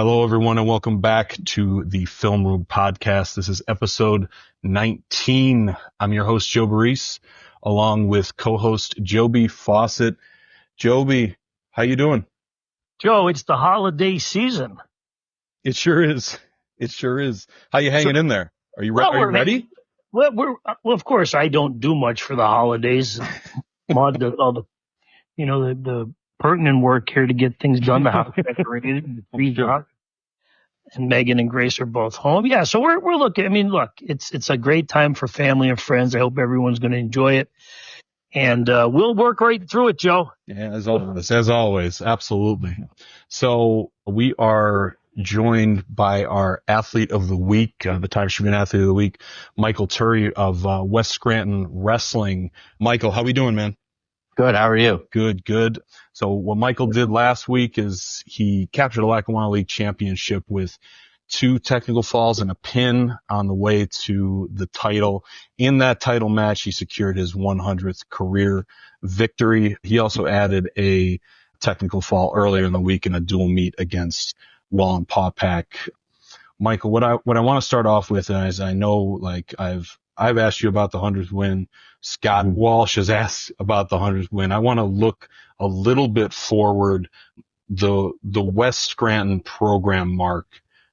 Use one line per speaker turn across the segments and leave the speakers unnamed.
Hello, everyone, and welcome back to the Film Room Podcast. This is episode 19. I'm your host, Joe Baress, along with co-host Joby Fawcett. Joby, how you doing?
Joe, it's the holiday season.
It sure is. It sure is. How you hanging in there? Are you ready?
Well, of course, I don't do much for the holidays. All the pertinent work here to get things done. The house decorated, the trees up, and Megan and Grace are both home. Yeah, so we're looking. I mean, look, it's a great time for family and friends. I hope everyone's going to enjoy it, and we'll work right through it, Joe.
Yeah, as always, absolutely. So we are joined by our athlete of the week, the Times-Tribune Athlete of the Week, Michael Turi of West Scranton Wrestling. Michael, how we doing, man?
Good. How are you?
Good. So what Michael did last week is he captured a Lackawanna League Championship with 2 technical falls and a pin on the way to the title. In that title match, he secured his 100th career victory. He also added a technical fall earlier in the week in a dual meet against Wallen Pawpack. Michael, what I want to start off with is I know, like, I've asked you about the 100th win. Scott Walsh has asked about the 100th win. I want to look a little bit forward. The West Scranton program mark,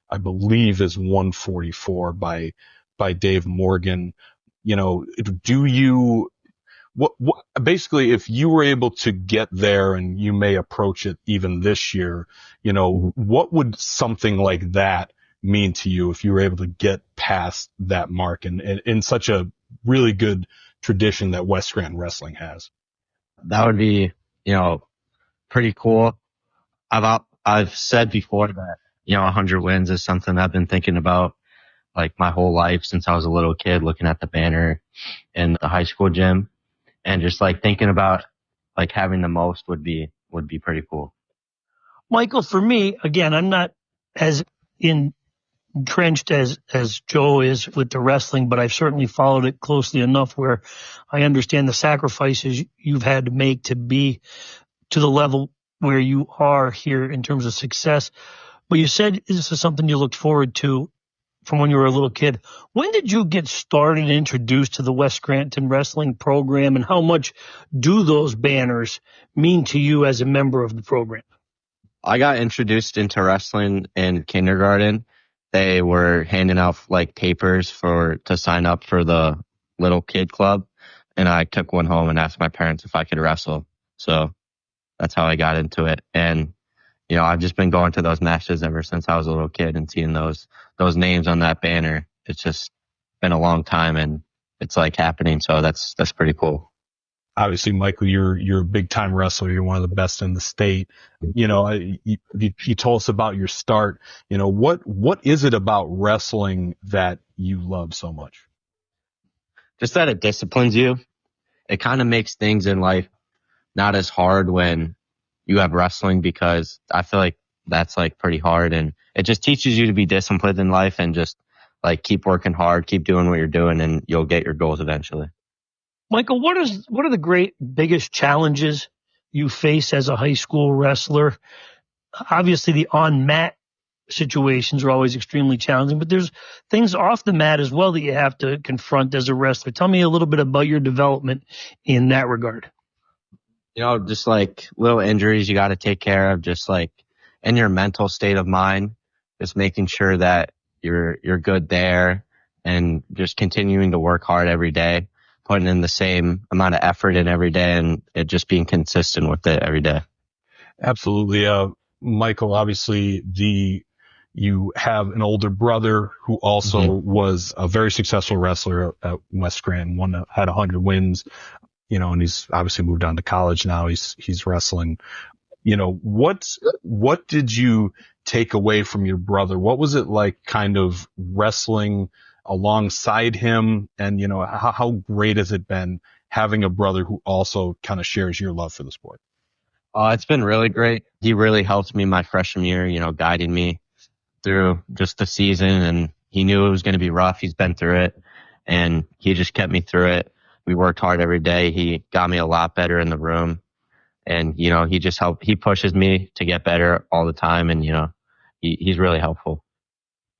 I believe, is 144 by Dave Morgan. You know, basically, if you were able to get there, and you may approach it even this year, you know, what would something like that mean to you if you were able to get past that mark and in such a really good tradition that West Scranton wrestling has?
That would be, pretty cool. I've said before that, 100 wins is something I've been thinking about like my whole life since I was a little kid, looking at the banner in the high school gym, and just like thinking about like having the most would be pretty cool.
Michael, for me, again, I'm not as entrenched as Joe is with the wrestling, but I've certainly followed it closely enough where I understand the sacrifices you've had to make to be to the level where you are here in terms of success. But you said this is something you looked forward to from when you were a little kid. When did you get started and introduced to the West Scranton wrestling program, and how much do those banners mean to you as a member of the program?
I got introduced into wrestling in kindergarten. They were handing out like papers to sign up for the little kid club, and I took one home and asked my parents if I could wrestle. So that's how I got into it. And I've just been going to those matches ever since I was a little kid and seeing those names on that banner. It's just been a long time, and it's like happening. So that's pretty cool.
Obviously, Michael, you're a big time wrestler. You're one of the best in the state. You told us about your start. What is it about wrestling that you love so much?
Just that it disciplines you. It kind of makes things in life not as hard when you have wrestling, because I feel like that's like pretty hard, and it just teaches you to be disciplined in life and just like keep working hard, keep doing what you're doing, and you'll get your goals eventually.
Michael, what are the biggest challenges you face as a high school wrestler? Obviously, the on-mat situations are always extremely challenging, but there's things off the mat as well that you have to confront as a wrestler. Tell me a little bit about your development in that regard.
Just like little injuries you got to take care of, just like in your mental state of mind, just making sure that you're good there, and just continuing to work hard every day, putting in the same amount of effort in every day, and it just being consistent with it every day.
Absolutely. Michael, obviously you have an older brother who also was a very successful wrestler at West Scranton, one that had 100 wins, and he's obviously moved on to college now. He's wrestling. What did you take away from your brother? What was it like kind of wrestling alongside him? And, how great has it been having a brother who also kind of shares your love for the sport?
It's been really great. He really helped me my freshman year, guiding me through just the season, and he knew it was going to be rough. He's been through it, and he just kept me through it. We worked hard every day. He got me a lot better in the room, and, he just he pushes me to get better all the time. And, he's really helpful.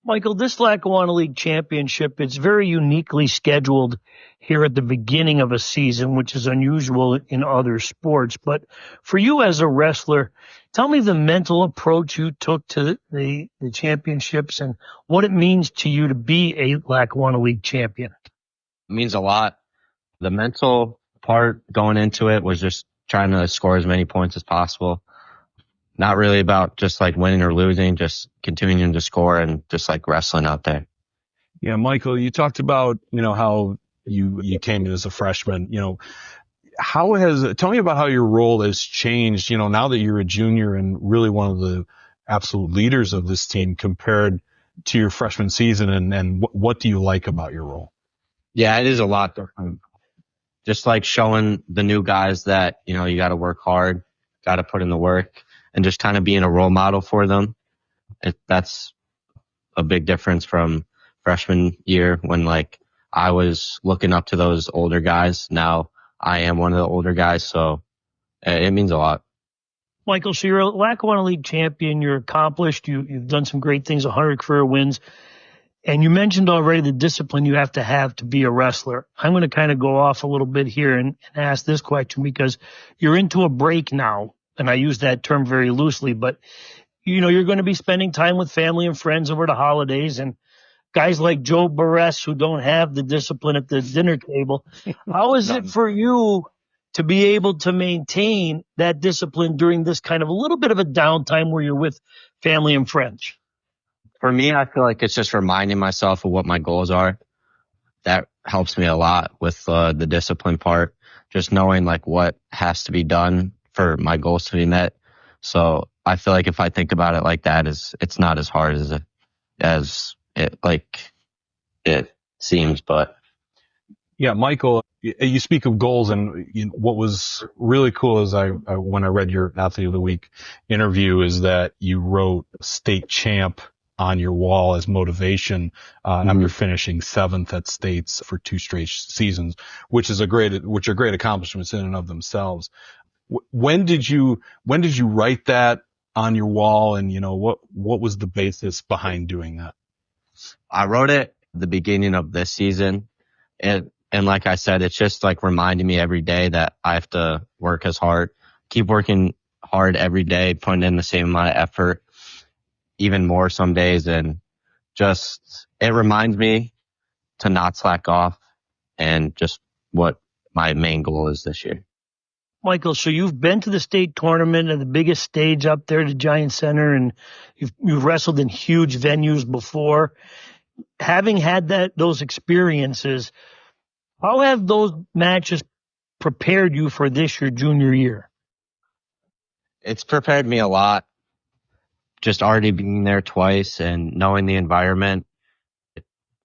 Michael, this Lackawanna League Championship, it's very uniquely scheduled here at the beginning of a season, which is unusual in other sports. But for you as a wrestler, tell me the mental approach you took to the championships and what it means to you to be a Lackawanna League champion.
It means a lot. The mental part going into it was just trying to score as many points as possible. Not really about just like winning or losing, just continuing to score and just like wrestling out there.
Yeah, Michael, you talked about, how you came in as a freshman. Tell me about how your role has changed, now that you're a junior and really one of the absolute leaders of this team compared to your freshman season, and what do you like about your role?
Yeah, it is a lot different. Just like showing the new guys that, you got to work hard, got to put in the work, and just kind of being a role model for them. That's a big difference from freshman year when like I was looking up to those older guys. Now I am one of the older guys, so it means a lot.
Michael, so you're a Lackawanna League champion. You're accomplished. You've done some great things, 100 career wins. And you mentioned already the discipline you have to be a wrestler. I'm going to kind of go off a little bit here and ask this question because you're into a break now. And I use that term very loosely, but you're going to be spending time with family and friends over the holidays, and guys like Joe Baress who don't have the discipline at the dinner table. How is it for you to be able to maintain that discipline during this kind of a little bit of a downtime where you're with family and friends?
For me, I feel like it's just reminding myself of what my goals are. That helps me a lot with the discipline part, just knowing like what has to be done for my goals to be met. So I feel like if I think about it like that, it's not as hard as it seems. But
yeah, Michael, you speak of goals, and what was really cool is when I read your Athlete of the Week interview is that you wrote state champ on your wall as motivation after finishing 7th at states for 2 straight seasons, which are great accomplishments in and of themselves. When did you write that on your wall, and what was the basis behind doing that?
I wrote it at the beginning of this season, and like I said, it's just like reminding me every day that I have to work as hard, keep working hard every day, putting in the same amount of effort, even more some days, and just it reminds me to not slack off and just what my main goal is this year.
Michael, so you've been to the state tournament and the biggest stage up there, the Giant Center, and you've wrestled in huge venues before. Having had those experiences, how have those matches prepared you for this your junior year?
It's prepared me a lot. Just already being there twice and knowing the environment,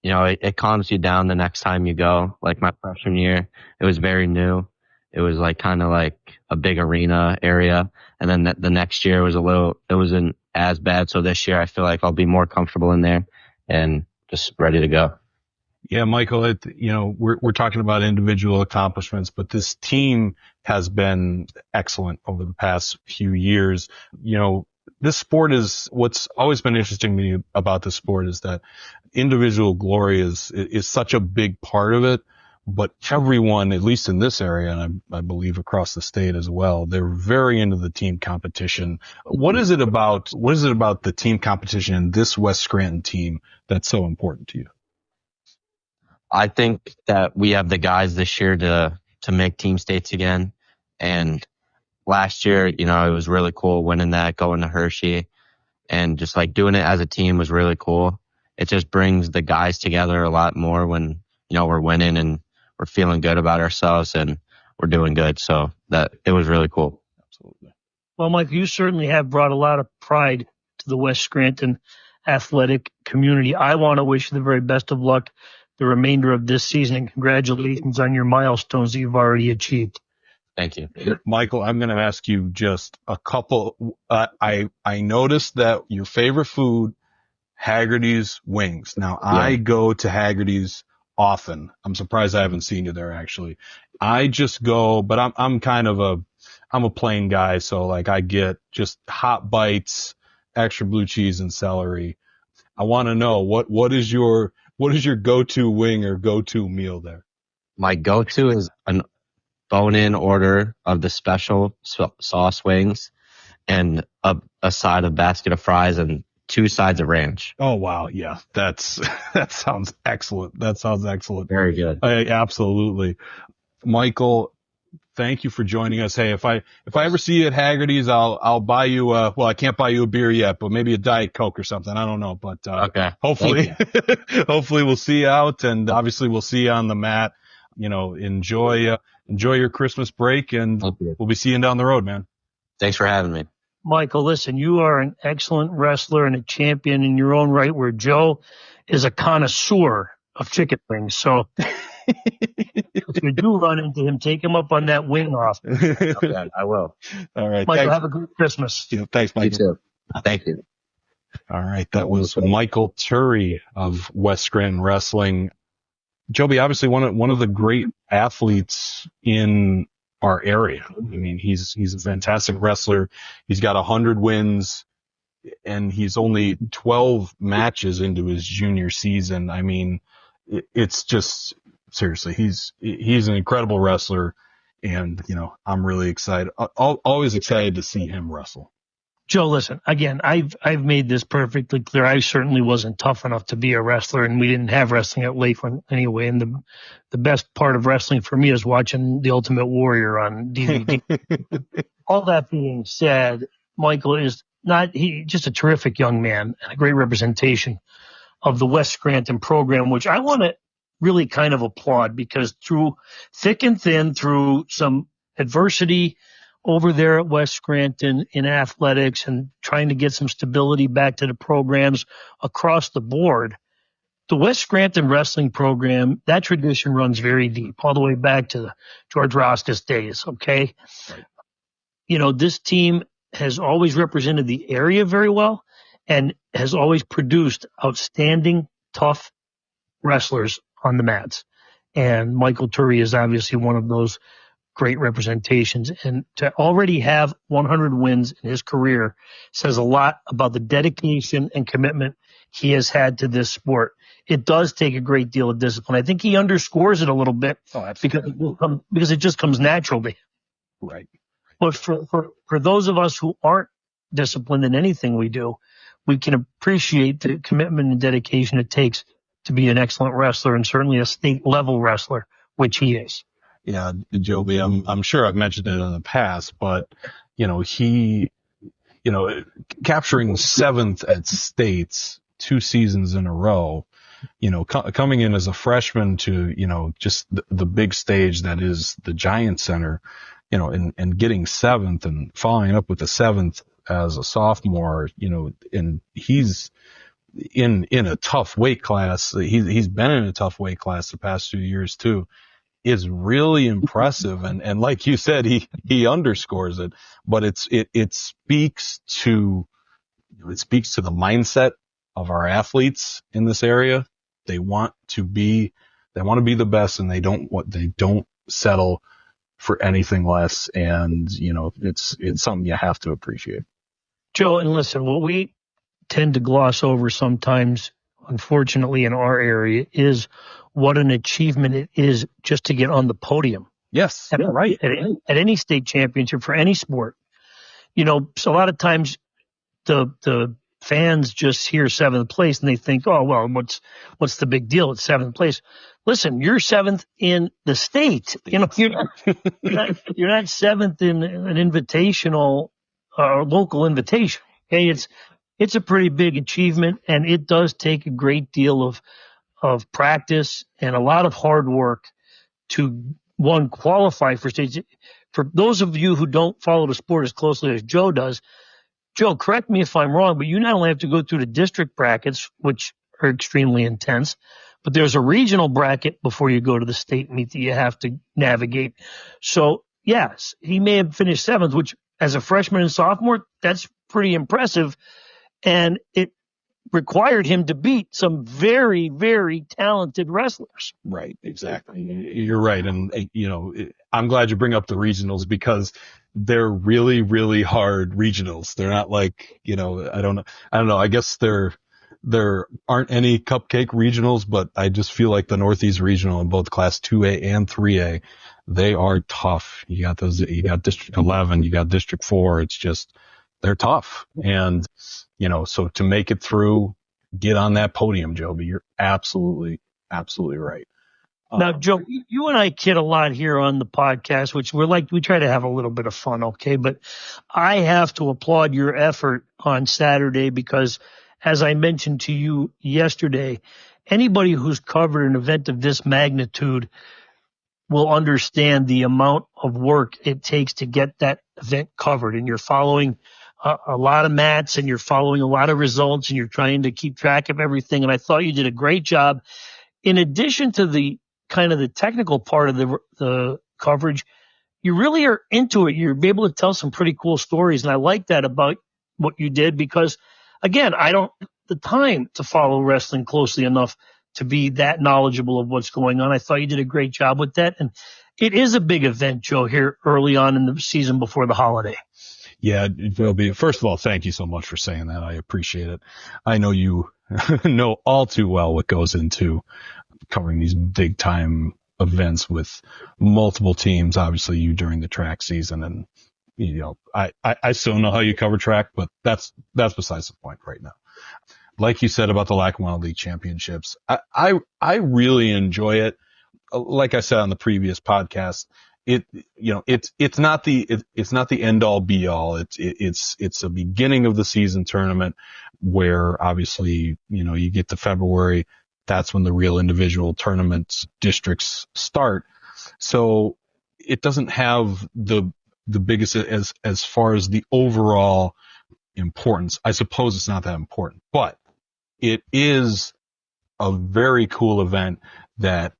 it calms you down the next time you go. Like my freshman year, it was very new. It was like kind of like a big arena area. And then the next year it wasn't as bad. So this year I feel like I'll be more comfortable in there and just ready to go.
Yeah, Michael, we're talking about individual accomplishments, but this team has been excellent over the past few years. This sport what's always been interesting to me about this sport is that individual glory is such a big part of it. But everyone, at least in this area, and I believe across the state as well, they're very into the team competition. What is it about the team competition in this West Scranton team that's so important to you?
I think that we have the guys this year to make team states again. And last year, it was really cool winning that, going to Hershey, and just like doing it as a team was really cool. It just brings the guys together a lot more when, we're winning and we're feeling good about ourselves and we're doing good. So that it was really cool.
Absolutely.
Well, Mike, you certainly have brought a lot of pride to the West Scranton athletic community. I want to wish you the very best of luck the remainder of this season, and congratulations on your milestones that you've already achieved.
Thank you.
Michael, I'm going to ask you just a couple. I noticed that your favorite food, Haggerty's wings. Now, yeah. I go to Haggerty's often. I'm surprised I haven't seen you there, actually. I just go, but I'm kind of I'm a plain guy, so like I get just hot bites, extra blue cheese and celery. I want to know what is your go-to wing or go-to meal there?
My go-to is an bone-in order of the special sauce wings and a side of basket of fries and 2 sides of ranch.
Oh, wow. Yeah, that sounds excellent.
Very good.
Absolutely. Michael, thank you for joining us. Hey, if I ever see you at Haggerty's, I'll buy you well, I can't buy you a beer yet, but maybe a Diet Coke or something. I don't know, but
Okay.
Hopefully we'll see you out, and obviously we'll see you on the mat. Enjoy your Christmas break, and we'll be seeing you down the road, man.
Thanks for having me.
Michael, listen, you are an excellent wrestler and a champion in your own right, where Joe is a connoisseur of chicken wings. So if you do run into him, take him up on that wing off.
Okay, I will.
All right.
Michael,
Thanks.
have a good Christmas.
Yeah, thanks, Michael.
You too. Thank you.
All right. That was Michael Turi of West Scranton Wrestling. Joby, obviously one of the great athletes in our area. I mean, he's a fantastic wrestler. He's got 100 wins, and he's only 12 matches into his junior season. I mean, it's just seriously, he's an incredible wrestler, and I'm really excited. Always excited to see him wrestle.
Joe, listen, again, I've made this perfectly clear. I certainly wasn't tough enough to be a wrestler, and we didn't have wrestling at Lakeland anyway. And the best part of wrestling for me is watching The Ultimate Warrior on DVD. All that being said, Michael is just a terrific young man and a great representation of the West Scranton program, which I want to really kind of applaud, because through thick and thin, through some adversity over there at West Scranton in athletics and trying to get some stability back to the programs across the board, the West Scranton wrestling program, that tradition runs very deep, all the way back to the George Roskus days, okay? Right. This team has always represented the area very well and has always produced outstanding, tough wrestlers on the mats. And Michael Turi is obviously one of those great representations, and to already have 100 wins in his career says a lot about the dedication and commitment he has had to this sport. It does take a great deal of discipline. I think he underscores it a little bit because it just comes natural to him.
Right.
But for those of us who aren't disciplined in anything we do, we can appreciate the commitment and dedication it takes to be an excellent wrestler, and certainly a state level wrestler, which he is.
Yeah, Joby, I'm sure I've mentioned it in the past, but, he, capturing 7th at states 2 seasons in a row, coming in as a freshman to, just the big stage that is the Giant Center, and getting 7th and following up with the 7th as a sophomore, and he's in a tough weight class. He's been in a tough weight class the past 2 years too. Is really impressive, and like you said, he underscores it, but it speaks to the mindset of our athletes in this area. They want to be the best, and they don't settle for anything less, and it's something you have to appreciate.
Joe, and listen, what we tend to gloss over sometimes, unfortunately, in our area is what an achievement it is just to get on the podium.
Yes.
Right. At any state championship for any sport. So a lot of times the fans just hear 7th place and they think, oh, well, what's the big deal? It's 7th place. Listen, you're 7th in the state. You're not 7th in an invitational or local invitation. Okay. It's a pretty big achievement, and it does take a great deal of practice and a lot of hard work to qualify for states. For those of you who don't follow the sport as closely as Joe does, Joe, correct me if I'm wrong, but you not only have to go through the district brackets, which are extremely intense, but there's a regional bracket before you go to the state meet that you have to navigate. So yes, he may have finished 7th, which as a freshman and sophomore, that's pretty impressive. And it required him to beat some very, very talented wrestlers.
Right, exactly. You're right. And, I'm glad you bring up the regionals because they're really, really hard regionals. They're not like, I don't know. I guess there aren't any cupcake regionals, but I just feel like the Northeast Regional in both Class 2A and 3A, they are tough. You got District 11, you got District 4. It's just, they're tough. And, so to make it through, get on that podium, Joby, you're absolutely right.
Now, Joe, you and I kid a lot here on the podcast, which we try to have a little bit of fun, okay? But I have to applaud your effort on Saturday because, as I mentioned to you yesterday, anybody who's covered an event of this magnitude will understand the amount of work it takes to get that event covered. And you're following a lot of mats and you're following a lot of results and you're trying to keep track of everything. And I thought you did a great job. In addition to the kind of the technical part of the coverage, you really are into it. You're able to tell some pretty cool stories. And I like that about what you did because, again, I don't have the time to follow wrestling closely enough to be that knowledgeable of what's going on. I thought you did a great job with that. And it is a big event, Joe, here early on in the season before the holiday.
Yeah, Joby, first of all, thank you so much for saying that. I appreciate it. I know you know all too well what goes into covering these big time events with multiple teams, obviously you during the track season. And, I still know how you cover track, but that's besides the point right now. Like you said about the Lackawanna League Championships, I really enjoy it. Like I said on the previous podcast, it's not the end all be all. It's a beginning of the season tournament where obviously, you get to February. That's when the real individual tournaments districts start. So it doesn't have the biggest as far as the overall importance. I suppose it's not that important, but it is a very cool event that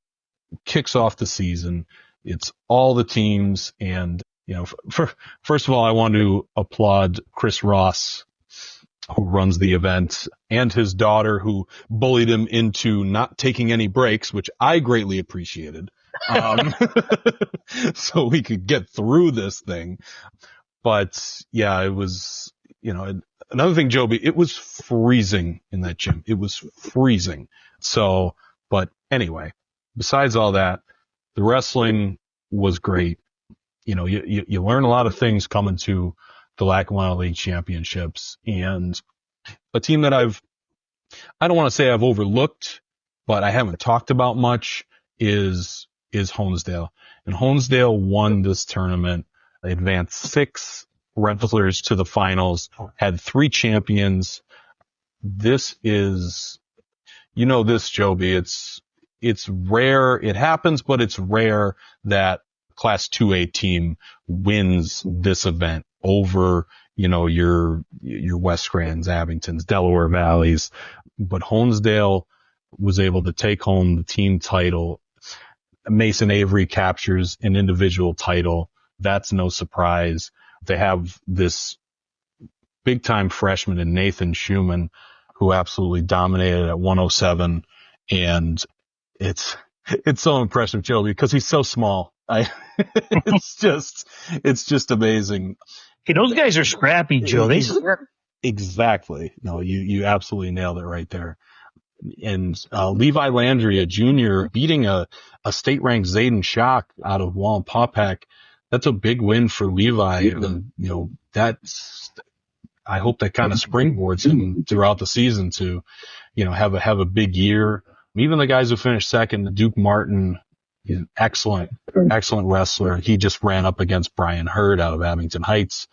kicks off the season. It's all the teams. And, first of all, I want to applaud Chris Ross, who runs the event, and his daughter, who bullied him into not taking any breaks, which I greatly appreciated. So we could get through this thing. But yeah, it was, another thing, Joby, it was freezing in that gym. It was freezing. So, but anyway, besides all that, the wrestling was great. You learn a lot of things coming to the Lackawanna League Championships, and a team that I don't want to say I've overlooked, but I haven't talked about much is Honesdale. And Honesdale won this tournament. They advanced 6 wrestlers to the finals, had 3 champions. This is, this, Joby, it's rare. It happens, but it's rare that Class 2A team wins this event over, your West Scrantons, Abingtons, Delaware Valleys. But Honesdale was able to take home the team title. Mason Avery captures an individual title. That's no surprise. They have this big time freshman in Nathan Schumann, who absolutely dominated at 107. And it's so impressive, Joe, because he's so small. It's just amazing.
Hey, those guys are scrappy, Joe.
Exactly. No, you absolutely nailed it right there. And Levi Landry, a junior, beating a state-ranked Zayden Schock out of Wallenpaupack. That's a big win for Levi. And, I hope that kind of springboards him throughout the season to, have a big year. Even the guys who finished second, Duke Martin, he's an excellent wrestler. He just ran up against Brian Hurd out of Abington Heights.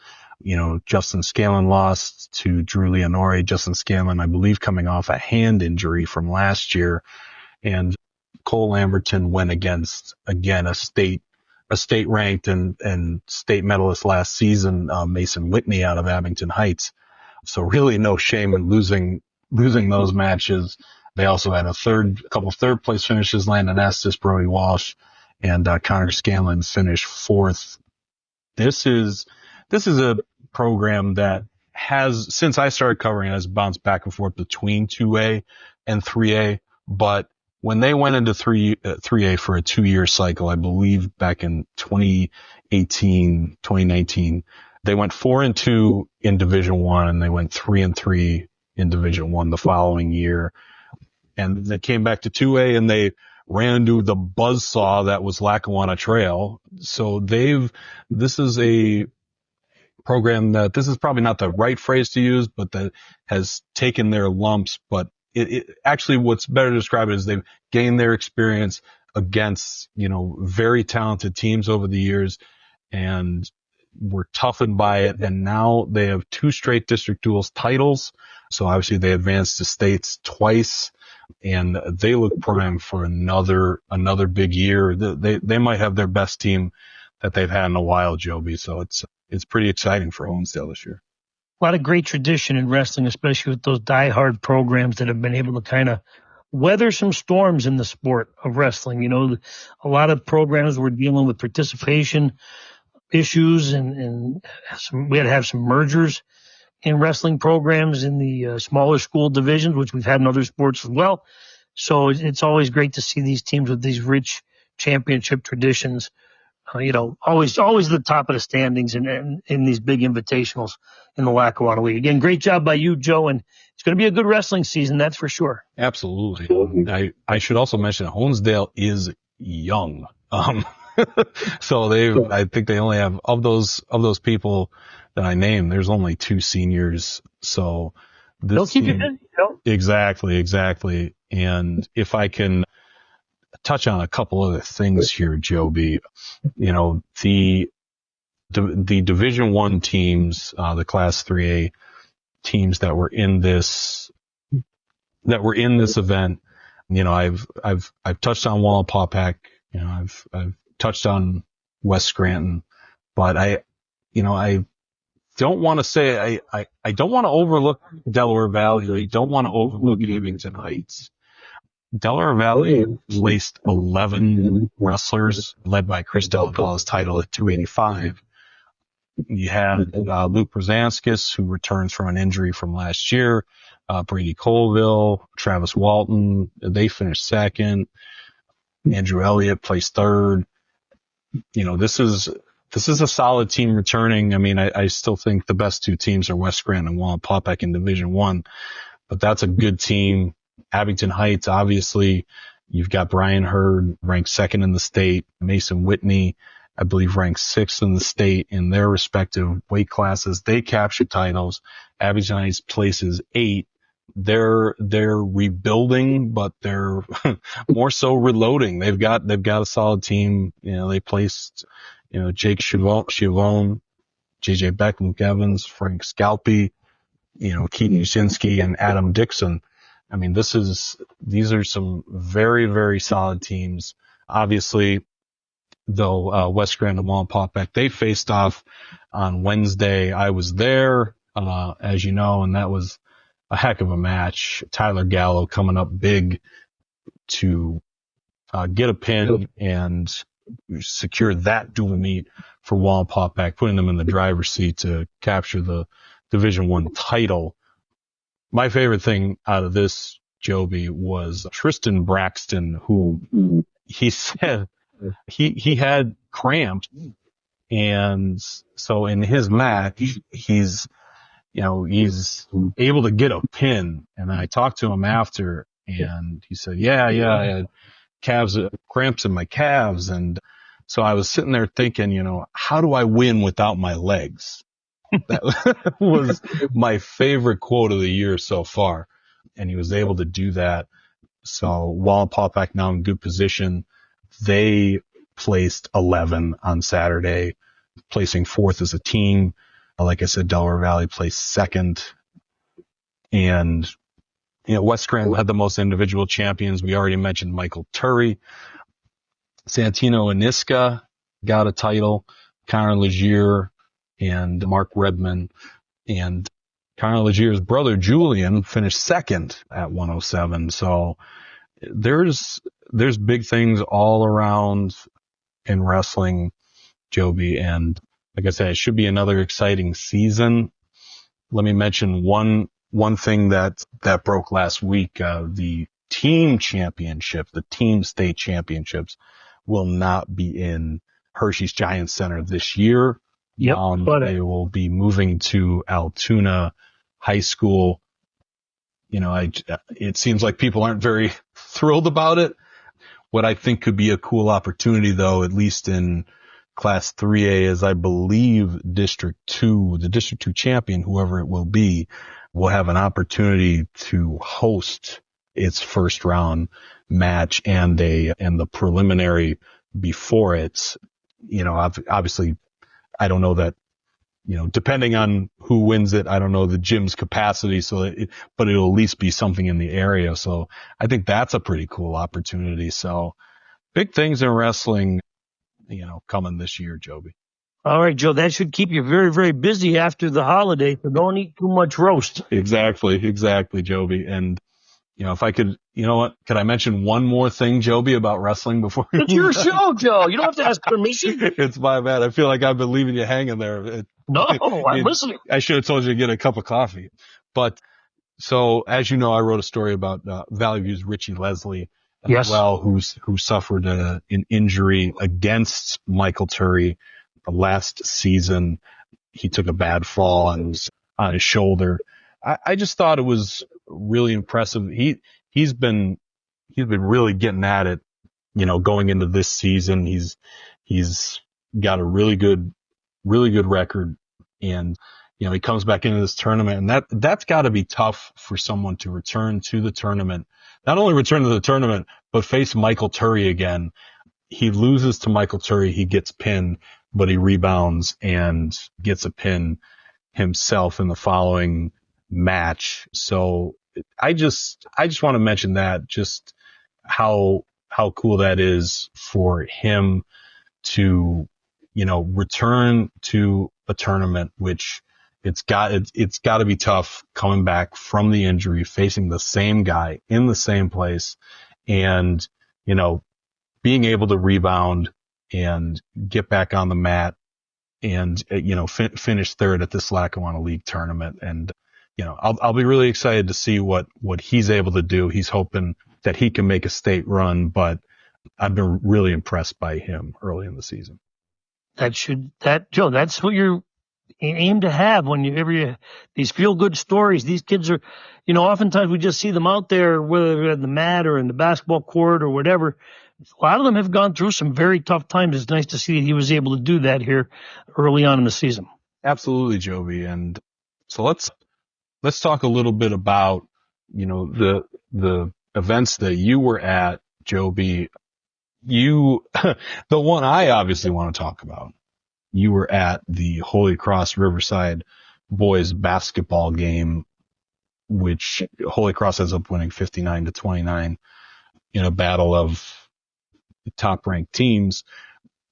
Justin Scanlon lost to Drew Leonore. Justin Scanlon, I believe, coming off a hand injury from last year. And Cole Lamberton went against, again, a state ranked and state medalist last season, Mason Whitney out of Abington Heights. So really no shame in losing those matches. They also had a couple third place finishes, Landon Estes, Brody Walsh, and Connor Scanlon finished 4th. This is a program that since I started covering it, has bounced back and forth between 2A and 3A. But when they went into 3A for a 2-year cycle, I believe back in 2018, 2019, they went 4-2 in Division I, and they went 3-3 in Division I the following year. And they came back to 2A and they ran into the buzzsaw that was Lackawanna Trail. So this is a program that, this is probably not the right phrase to use, but that has taken their lumps. But it actually, what's better to describe it is they've gained their experience against, very talented teams over the years, and were toughened by it. And now they have 2 straight district duals titles. So obviously they advanced to states twice, and they look primed for another big year. They might have their best team that they've had in a while, Joby. So it's pretty exciting for Honesdale this year.
A lot of great tradition in wrestling, especially with those diehard programs that have been able to kind of weather some storms in the sport of wrestling. A lot of programs were dealing with participation issues, and we had to have some mergers in wrestling programs in the smaller school divisions, which we've had in other sports as well. So it's always great to see these teams with these rich championship traditions, always at the top of the standings in these big invitationals in the Lackawanna League. Again, great job by you, Joe, and it's going to be a good wrestling season, that's for sure.
Absolutely. I should also mention Honesdale is young. So I think they only have, of those people that I named, there's only 2 seniors. So
they'll keep you busy.
Exactly. And if I can touch on a couple other things here, Joby, the Division I teams, the Class 3A teams that were in this event, I've touched on Wallenpaupack, I've touched on West Scranton, but I don't want to say, I don't want to overlook Delaware Valley. I don't want to overlook Abington Heights. Delaware Valley placed 11 wrestlers, led by Chris Delapala's title at 285. You had Luke Brzezinskis, who returns from an injury from last year, Brady Colville, Travis Walton, they finished second. Andrew Elliott placed third. This is a solid team returning. I mean, I still think the best 2 teams are West Scranton and Wallenpaupack in Division I, but that's a good team. Abington Heights, obviously, you've got Brian Hurd, ranked 2nd in the state. Mason Whitney, I believe, ranked 6th in the state in their respective weight classes. They captured titles. Abington Heights places 8. They're rebuilding, but they're more so reloading. They've got a solid team. They placed, Jake Chivone, JJ Beck, Luke Evans, Frank Scalpi, Keaton Usinski, and Adam Dixon. I mean, these are some very, very solid teams. Obviously, though, West Scranton and Wallenpaupack, they faced off on Wednesday. I was there, as you know, and that was a heck of a match. Tyler Gallo coming up big to get a pin and secure that dual meet for Wallenpaupack, putting them in the driver's seat to capture the Division I title. My favorite thing out of this, Joby, was Tristan Braxton, who he said he had cramps, and so in his match he's able to get a pin. And I talked to him after, and he said, yeah, I had cramps in my calves. And so I was sitting there thinking, how do I win without my legs? That was my favorite quote of the year so far. And he was able to do that. So Wallenpaupack now in good position. They placed 11 on Saturday, placing 4th as a team. Like I said, Delaware Valley placed 2nd. And, West Scranton had the most individual champions. We already mentioned Michael Turi. Santino Aniska got a title. Connor Legier and Mark Redman. And Connor Legier's brother, Julian, finished 2nd at 107. So there's big things all around in wrestling, Joby. And like I said, it should be another exciting season. let me mention one thing that broke last week. The team championship, the team state championships will not be in Hershey's Giants Center this year.
Yep.
They will be moving to Altoona High School. It seems like people aren't very thrilled about it. What I think could be a cool opportunity, though, at least in Class 3A, is I believe District 2, the District 2 champion, whoever it will be, will have an opportunity to host its first round match and the preliminary before it. Obviously, I don't know that, depending on who wins it, I don't know the gym's capacity, but it'll at least be something in the area. So I think that's a pretty cool opportunity. So big things in wrestling, coming this year, Joby.
All right, Joe, that should keep you very, very busy after the holiday, so don't eat too much roast.
Exactly, Joby. And, if I could, could I mention one more thing, Joby, about wrestling before?
It's your show, Joe. You don't have to ask permission.
It's my bad. I feel like I've been leaving you hanging there.
No, I'm listening.
I should have told you to get a cup of coffee. But so, as you know, I wrote a story about Valley View's Richie Leslie as well, who suffered an injury against Michael Turi last season. He took a bad fall on his shoulder. I just thought it was really impressive. He's been really getting at it, going into this season. He's got a really good record, and he comes back into this tournament, and that's got to be tough for someone to return to the tournament. Not only return to the tournament, but face Michael Turi again. He loses to Michael Turi, he gets pinned, but he rebounds and gets a pin himself in the following match. So I just want to mention that, just how cool that is for him to, return to a tournament, which it's got to be tough coming back from the injury, facing the same guy in the same place, and, being able to rebound and get back on the mat and, finish third at this Lackawanna League tournament. And, I'll be really excited to see what he's able to do. He's hoping that he can make a state run, but I've been really impressed by him early in the season.
Joe, that's what you're aim to have when these feel good stories. These kids are, oftentimes we just see them out there, whether they're at the mat or in the basketball court or whatever. A lot of them have gone through some very tough times. It's nice to see that he was able to do that here early on in the season.
Absolutely, Joby. And so let's talk a little bit about, the events that you were at, Joby. The one I obviously want to talk about. You were at the Holy Cross Riverside boys basketball game, which Holy Cross ends up winning 59-29 in a battle of top ranked teams.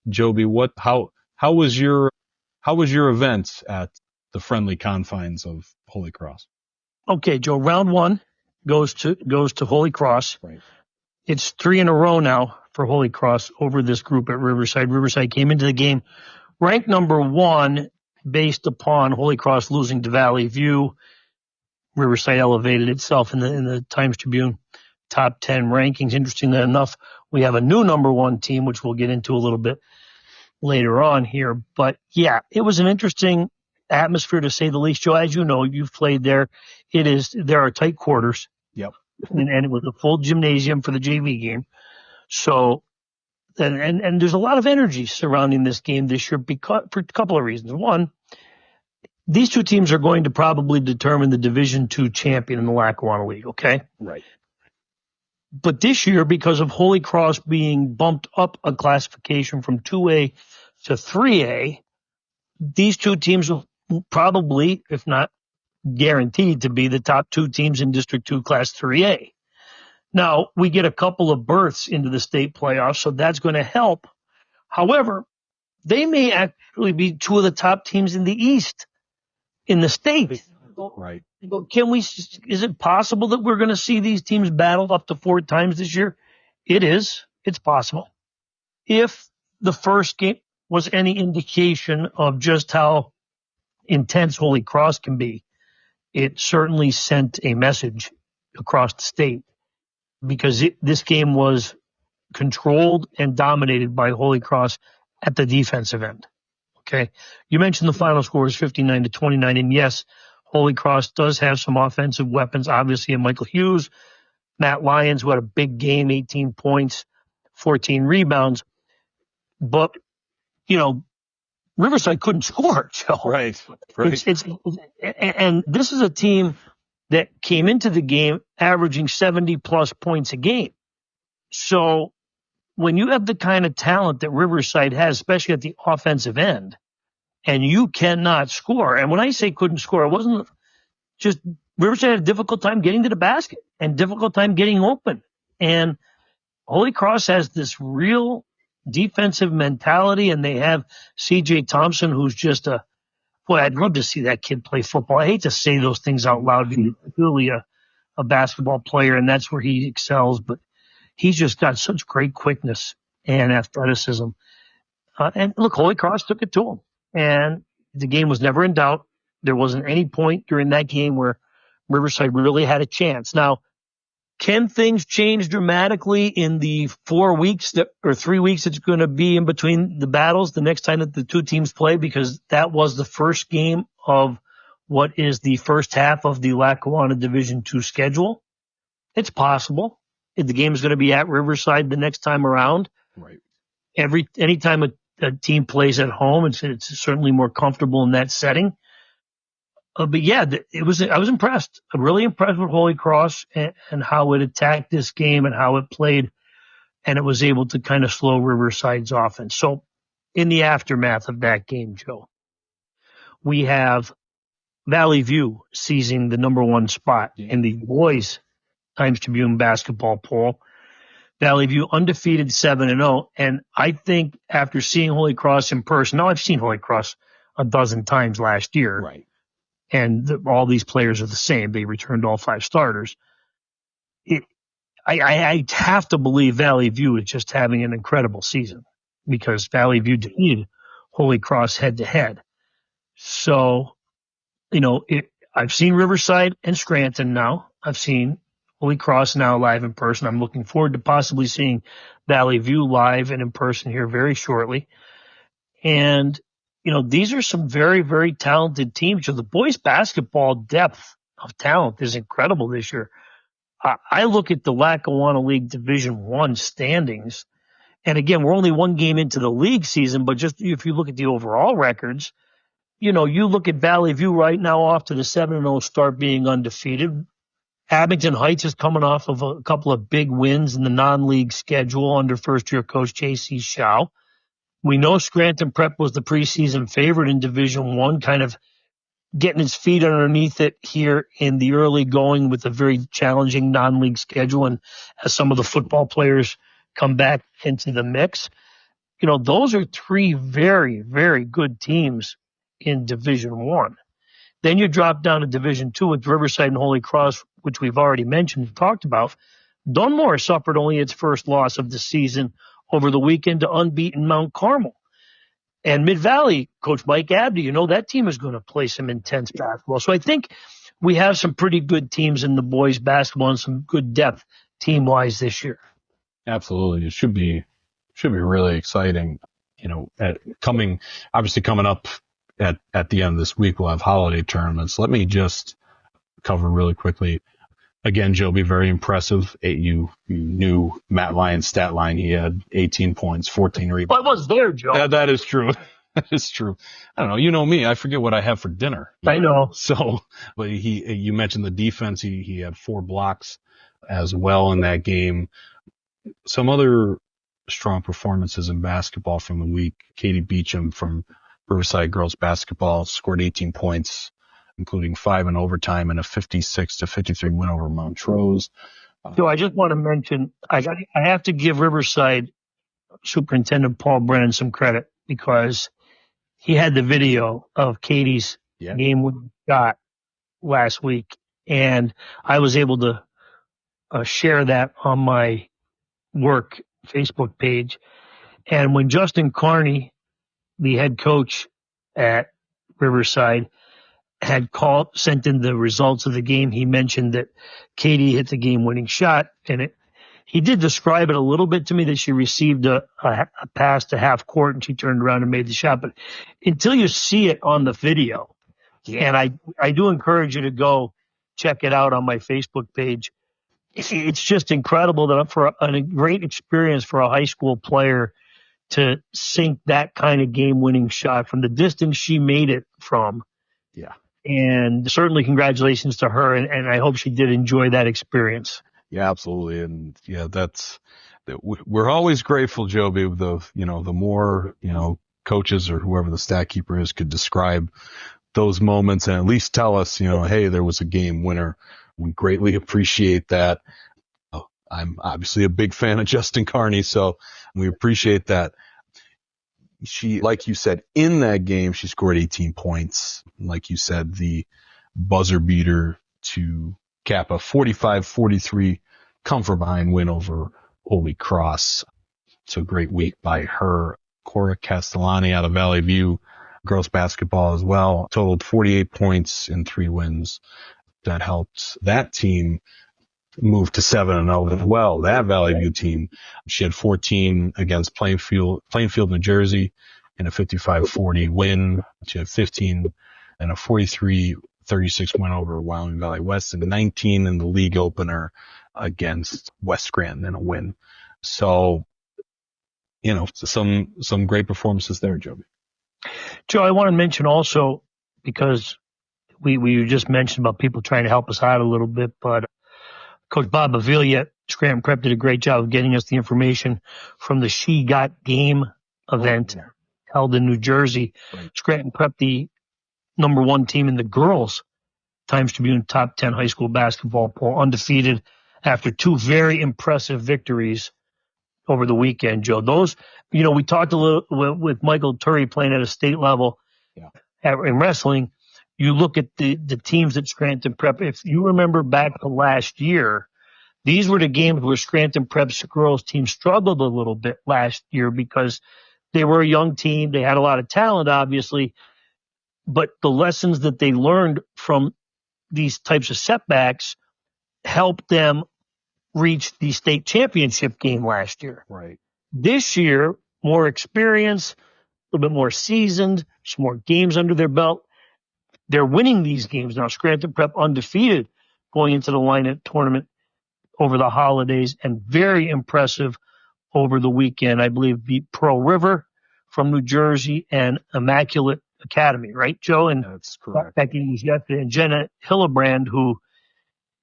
Joby, how was your event at the friendly confines of Holy Cross?
Okay, Joe, round one goes to Holy Cross.
Right.
It's 3 in a row now for Holy Cross over this group at Riverside. Riverside came into the game ranked number 1 based upon Holy Cross losing to Valley View. Riverside elevated itself in the Times-Tribune top 10 rankings. Interestingly enough, we have a new number 1 team, which we'll get into a little bit later on here. But yeah, it was an interesting atmosphere to say the least. Joe, as you know, you've played there. There are tight quarters.
Yep.
And it was a full gymnasium for the JV game. So, and there's a lot of energy surrounding this game this year for a couple of reasons. One, these two teams are going to probably determine the Division II champion in the Lackawanna League, okay?
Right.
But this year, because of Holy Cross being bumped up a classification from 2A to 3A, these two teams will probably, if not guaranteed, to be the top 2 teams in District 2 Class 3A. Now, we get a couple of berths into the state playoffs, so that's going to help. However, they may actually be 2 of the top teams in the East in the state.
Right.
Is it possible that we're going to see these teams battled up to 4 times this year? It is. It's possible. If the first game was any indication of just how intense Holy Cross can be, it certainly sent a message across the state because this game was controlled and dominated by Holy Cross at the defensive end. Okay. You mentioned the final score is 59-29. And yes, Holy Cross does have some offensive weapons, obviously, in Michael Hughes, Matt Lyons, who had a big game, 18 points, 14 rebounds. But, Riverside couldn't score, Joe.
Right.
And this is a team that came into the game averaging 70-plus points a game. So when you have the kind of talent that Riverside has, especially at the offensive end, and you cannot score, and when I say couldn't score, it wasn't just Riverside had a difficult time getting to the basket and difficult time getting open. And Holy Cross has this real defensive mentality, and they have C.J. Thompson, who's just boy, I'd love to see that kid play football. I hate to say those things out loud. He's really a basketball player, and that's where he excels, but he's just got such great quickness and athleticism. And look, Holy Cross took it to him, and the game was never in doubt. There wasn't any point during that game where Riverside really had a chance. Now, can things change dramatically in the 4 weeks or 3 weeks that's going to be in between the battles the next time that the two teams play? Because that was the first game of what is the first half of the Lackawanna Division II schedule. It's possible. If the game is going to be at Riverside the next time around.
Right.
Anytime a team plays at home, it's certainly more comfortable in that setting. But yeah, I was impressed. I'm really impressed with Holy Cross and how it attacked this game and how it played, and it was able to kind of slow Riverside's offense. So in the aftermath of that game, Joe, we have Valley View seizing the number one spot in the boys Times-Tribune basketball poll. Valley View undefeated 7-0. And I think after seeing Holy Cross in person, now I've seen Holy Cross a dozen times last year.
Right.
And all these players are the same. They returned all 5 starters. I have to believe Valley View is just having an incredible season because Valley View defeated Holy Cross head to head. So, I've seen Riverside and Scranton now. I've seen Holy Cross now live in person. I'm looking forward to possibly seeing Valley View live and in person here very shortly. And these are some very, very talented teams. So the boys basketball depth of talent is incredible this year. I look at the Lackawanna League Division I standings, and again, we're only one game into the league season, but just if you look at the overall records, you look at Valley View right now off to the 7-0 start being undefeated. Abington Heights is coming off of a couple of big wins in the non-league schedule under first-year coach J.C. Schau. We know Scranton Prep was the preseason favorite in Division I, kind of getting its feet underneath it here in the early going with a very challenging non-league schedule. And as some of the football players come back into the mix, those are 3 very, very good teams in Division I. Then you drop down to Division II with Riverside and Holy Cross, which we've already mentioned and talked about. Dunmore suffered only its first loss of the season over the weekend to unbeaten Mount Carmel. And Mid-Valley, Coach Mike Abdi, that team is going to play some intense basketball. So I think we have some pretty good teams in the boys basketball and some good depth team-wise this year.
Absolutely. It should be really exciting. Coming up at the end of this week, we'll have holiday tournaments. Let me just cover really quickly. Again, Joby, very impressive. You knew Matt Lyon's stat line. He had 18 points, 14 rebounds.
Well, I was there, Joe.
That is true. That is true. I don't know. You know me. I forget what I have for dinner.
I know.
So, but you mentioned the defense. He had 4 blocks as well in that game. Some other strong performances in basketball from the week. Catie Beechman from Riverside girls basketball scored 18 points, including 5 in overtime and a 56-53 win over Montrose.
So I just want to mention, I have to give Riverside Superintendent Paul Brennan some credit because he had the video of Catie's game winning shot last week, and I was able to share that on my work Facebook page. And when Justin Carney, the head coach at Riverside, had sent in the results of the game, he mentioned that Catie hit the game-winning shot, and he did describe it a little bit to me that she received a pass to half court and she turned around and made the shot. But until you see it on the video, and I do encourage you to go check it out on my Facebook page. It's just incredible that for a great experience for a high school player to sink that kind of game-winning shot from the distance she made it from.
Yeah.
And certainly congratulations to her, and I hope she did enjoy that experience.
Yeah, absolutely. And yeah, we're always grateful, Joby, the more, coaches or whoever the stat keeper is could describe those moments and at least tell us, hey, there was a game winner. We greatly appreciate that. I'm obviously a big fan of Justin Carney, so we appreciate that. She, like you said, in that game, she scored 18 points. Like you said, the buzzer beater to cap a 45-43 come from behind win over Holy Cross. It's a great week by her. Cora Castellani out of Valley View, girls basketball as well, totaled 48 points in 3 wins. That helped that team move to 7-0 as well. That Valley View team, she had 14 against Plainfield, New Jersey in a 55-40 win. She had 15 and a 43-36 win over Wyoming Valley West, and 19 in the league opener against West Scranton in a win. So, some great performances there, Joby.
Joe, I want to mention also, because we just mentioned about people trying to help us out a little bit, but Coach Bob Avila at Scranton Prep did a great job of getting us the information from the She Got Game event held in New Jersey. Right. Scranton Prep, the number 1 team in the girls Times-Tribune top 10 high school basketball poll, undefeated after 2 very impressive victories over the weekend, Joe. Those, we talked a little with Michael Turi playing at a state level in wrestling. You look at the teams at Scranton Prep. If you remember back to last year, these were the games where Scranton Prep's girls team struggled a little bit last year because they were a young team. They had a lot of talent, obviously, but the lessons that they learned from these types of setbacks helped them reach the state championship game last year.
Right.
This year, more experience, a little bit more seasoned, some more games under their belt. They're winning these games now. Scranton Prep undefeated going into the Lackawanna tournament over the holidays, and very impressive over the weekend. I believe beat Pearl River from New Jersey and Immaculate Academy, right, Joe? And
that's correct.
Becky was yesterday. And Jenna Hillebrand, who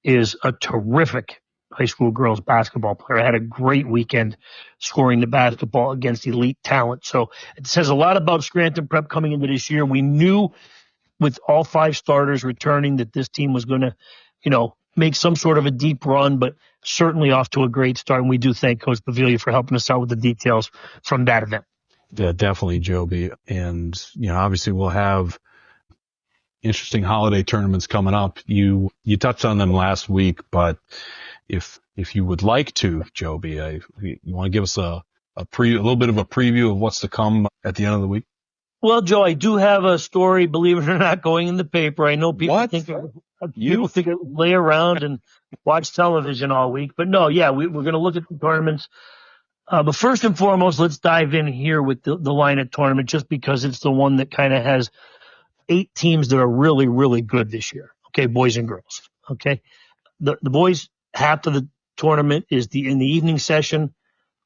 is a terrific high school girls basketball player, had a great weekend scoring the basketball against elite talent. So it says a lot about Scranton Prep coming into this year. We knew with all 5 starters returning that this team was going to, make some sort of a deep run, but certainly off to a great start. And we do thank Coach Pavilion for helping us out with the details from that event.
Yeah, definitely, Joby. And, obviously we'll have interesting holiday tournaments coming up. You touched on them last week, but if you would like to, Joby, you want to give us a little bit of a preview of what's to come at the end of the week?
Well, Joe, I do have a story, believe it or not, going in the paper. I know people think I lay around and watch television all week, but no, we're going to look at the tournaments. But first and foremost, let's dive in here with the Lackawanna tournament, just because it's the one that kind of has 8 teams that are really, really good this year. Okay, boys and girls. Okay, the boys, half of the tournament is in the evening session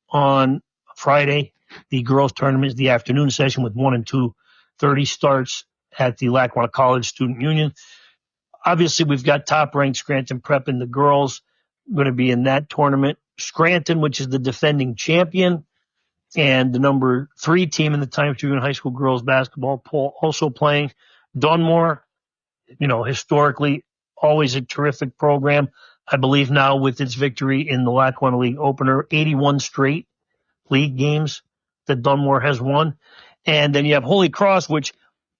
on Friday. The girls tournament is the afternoon session with 1 and 2:30 starts at the Lackawanna College Student Union. Obviously, we've got top-ranked Scranton Prep in the girls going to be in that tournament. Scranton, which is the defending champion, and the number 3 team in the Times-Tribune High School girls basketball poll also playing. Dunmore, historically always a terrific program. I believe now with its victory in the Lackawanna League opener, 81 straight league games that Dunmore has won. And then you have Holy Cross, which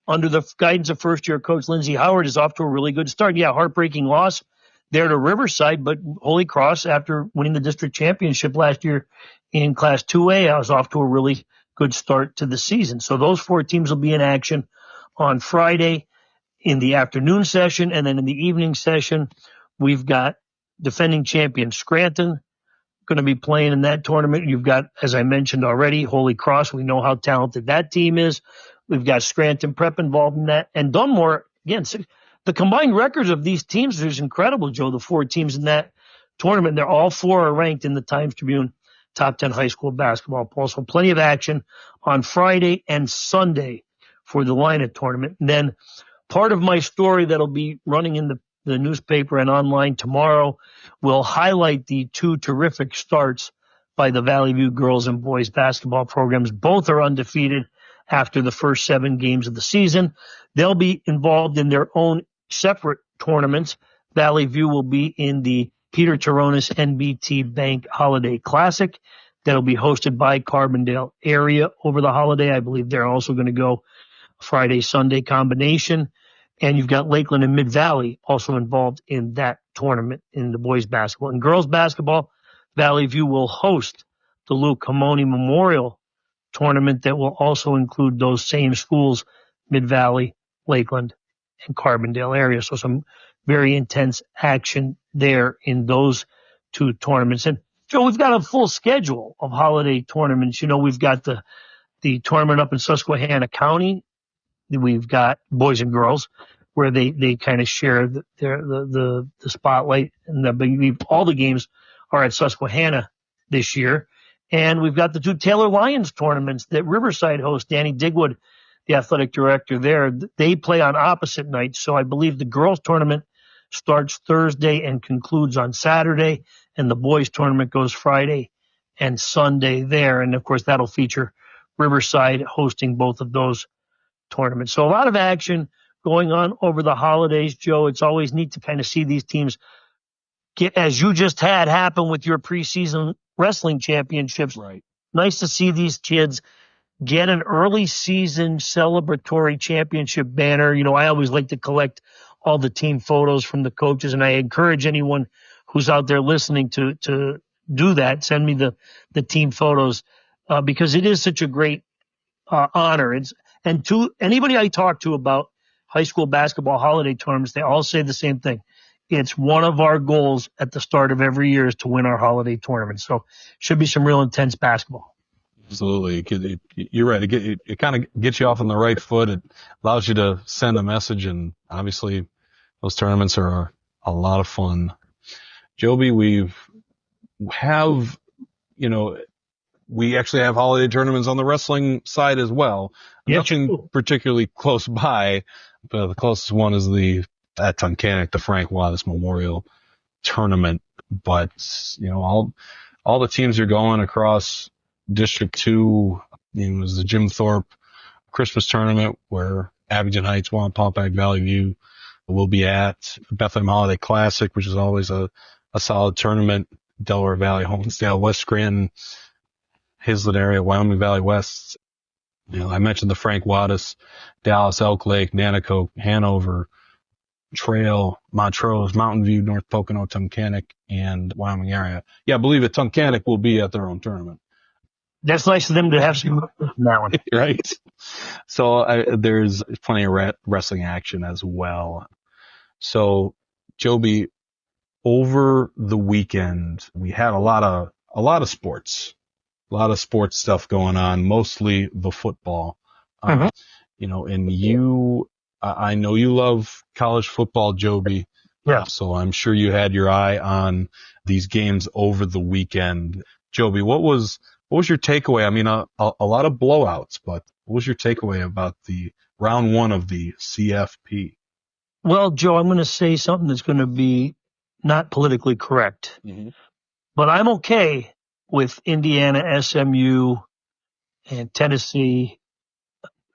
under the guidance of first-year coach Lindsey Howard is off to a really good start. Yeah, heartbreaking loss there to Riverside, but Holy Cross, after winning the district championship last year in Class 2A, was off to a really good start to the season. So those 4 teams will be in action on Friday. in the afternoon session, and then in the evening session, we've got defending champion Scranton going to be playing in that tournament. You've got, as I mentioned already, Holy Cross. We know how talented that team is. We've got Scranton Prep involved in that. And Dunmore, again, the combined records of these teams is incredible, Joe. The 4 teams in that tournament, they're all 4 are ranked in the Times-Tribune top 10 high school basketball poll. So plenty of action on Friday and Sunday for the Lina tournament. And then part of my story that'll be running in the newspaper and online tomorrow will highlight the 2 terrific starts by the Valley View girls and boys basketball programs. Both are undefeated after the first 7 games of the season. They'll be involved in their own separate tournaments. Valley View will be in the Peter Taronis NBT Bank Holiday Classic that'll be hosted by Carbondale area over the holiday. I believe they're also going to go Friday, Sunday combination. And you've got Lakeland and Mid-Valley also involved in that tournament in the boys basketball. In girls basketball, Valley View will host the Luke Hamoni Memorial Tournament that will also include those same schools, Mid-Valley, Lakeland, and Carbondale area. So some very intense action there in those 2 tournaments. And Joe, we've got a full schedule of holiday tournaments. You know, we've got the tournament up in Susquehanna County. We've got boys and girls where they kind of share the spotlight, and I believe all the games are at Susquehanna this year. And we've got the 2 Taylor Lions tournaments that Riverside hosts. Danny Digwood, the athletic director there, they play on opposite nights. So I believe the girls tournament starts Thursday and concludes on Saturday, and the boys tournament goes Friday and Sunday there. And of course, that'll feature Riverside hosting both of those tournaments. So a lot of action going on over the holidays, Joe. It's always neat to kind of see these teams get, as you just had happen with your preseason wrestling championships.
Right.
Nice to see these kids get an early season celebratory championship banner. You know, I always like to collect all the team photos from the coaches, and I encourage anyone who's out there listening to do that. Send me the team photos because it is such a great honor. And to anybody I talk to about high school basketball holiday tournaments, they all say the same thing. It's one of our goals at the start of every year is to win our holiday tournament. So should be some real intense basketball.
Absolutely. You're right. It kind of gets you off on the right foot. It allows you to send a message, and obviously those tournaments are a lot of fun. Joby, we actually have holiday tournaments on the wrestling side as well.
Yep.
Nothing particularly close by, but the closest one is at Tunkhannock, the Frank Wattis Memorial Tournament. But, all the teams are going across District 2. It was the Jim Thorpe Christmas tournament where Abington Heights, Wampaupack, Valley View will be at. Bethlehem Holiday Classic, which is always a solid tournament. Delaware Valley, Homestead, West Scranton, Hazelton area, Wyoming Valley West. I mentioned the Frank Wattis, Dallas, Elk Lake, Nanticoke, Hanover, Trail, Montrose, Mountain View, North Pocono, Tunkhannock, and Wyoming area. Yeah, I believe that Tunkhannock will be at their own tournament.
That's nice of them to have some from that one.
Right. So there's plenty of wrestling action as well. So, Joby, over the weekend, we had a lot of sports. A lot of sports stuff going on, mostly the football. And I know you love college football, Joby.
Yeah.
So I'm sure you had your eye on these games over the weekend. Joby, what was your takeaway? I mean, a lot of blowouts, but what was your takeaway about the round 1 of the CFP?
Well, Joe, I'm going to say something that's going to be not politically correct, but I'm okay with Indiana, SMU, and Tennessee,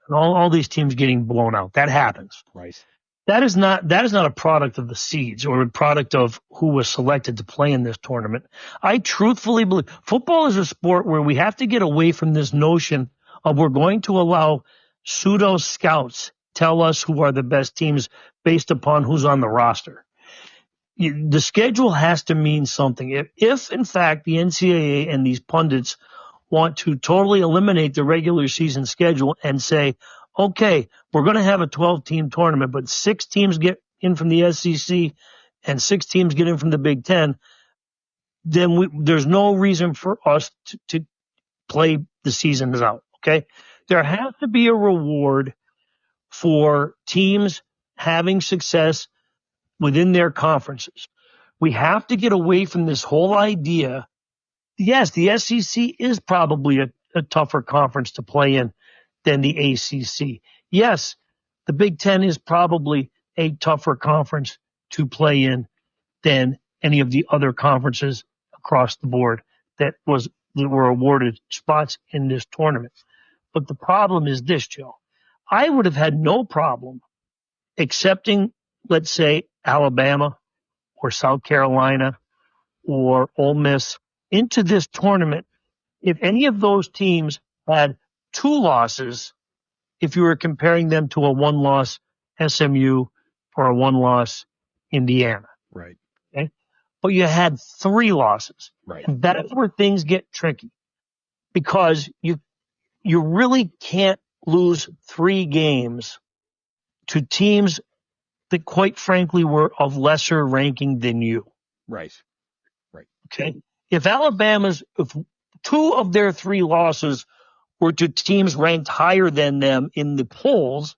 and all these teams getting blown out. That happens.
Right.
That is not a product of the seeds or a product of who was selected to play in this tournament. I truthfully believe football is a sport where we have to get away from this notion of we're going to allow pseudo scouts tell us who are the best teams based upon who's on the roster. The schedule has to mean something. If in fact the NCAA and these pundits want to totally eliminate the regular season schedule and say okay, we're going to have a 12-team tournament, but 6 teams get in from the SEC and 6 teams get in from the Big Ten, then there's no reason for us to play the seasons out, okay? There has to be a reward for teams having success within their conferences. We have to get away from this whole idea. Yes, the SEC is probably a tougher conference to play in than the ACC. Yes, the Big Ten is probably a tougher conference to play in than any of the other conferences across the board that were awarded spots in this tournament. But the problem is this, Joe. I would have had no problem accepting, let's say, Alabama or South Carolina or Ole Miss into this tournament if any of those teams had 2 losses, if you were comparing them to a 1-loss SMU or a 1-loss Indiana.
Right.
Okay? But you had 3 losses.
Right.
And that's where things get tricky because you really can't lose 3 games to teams that quite frankly were of lesser ranking than you.
Right. Right.
Okay. If 2 of their 3 losses were to teams ranked higher than them in the polls,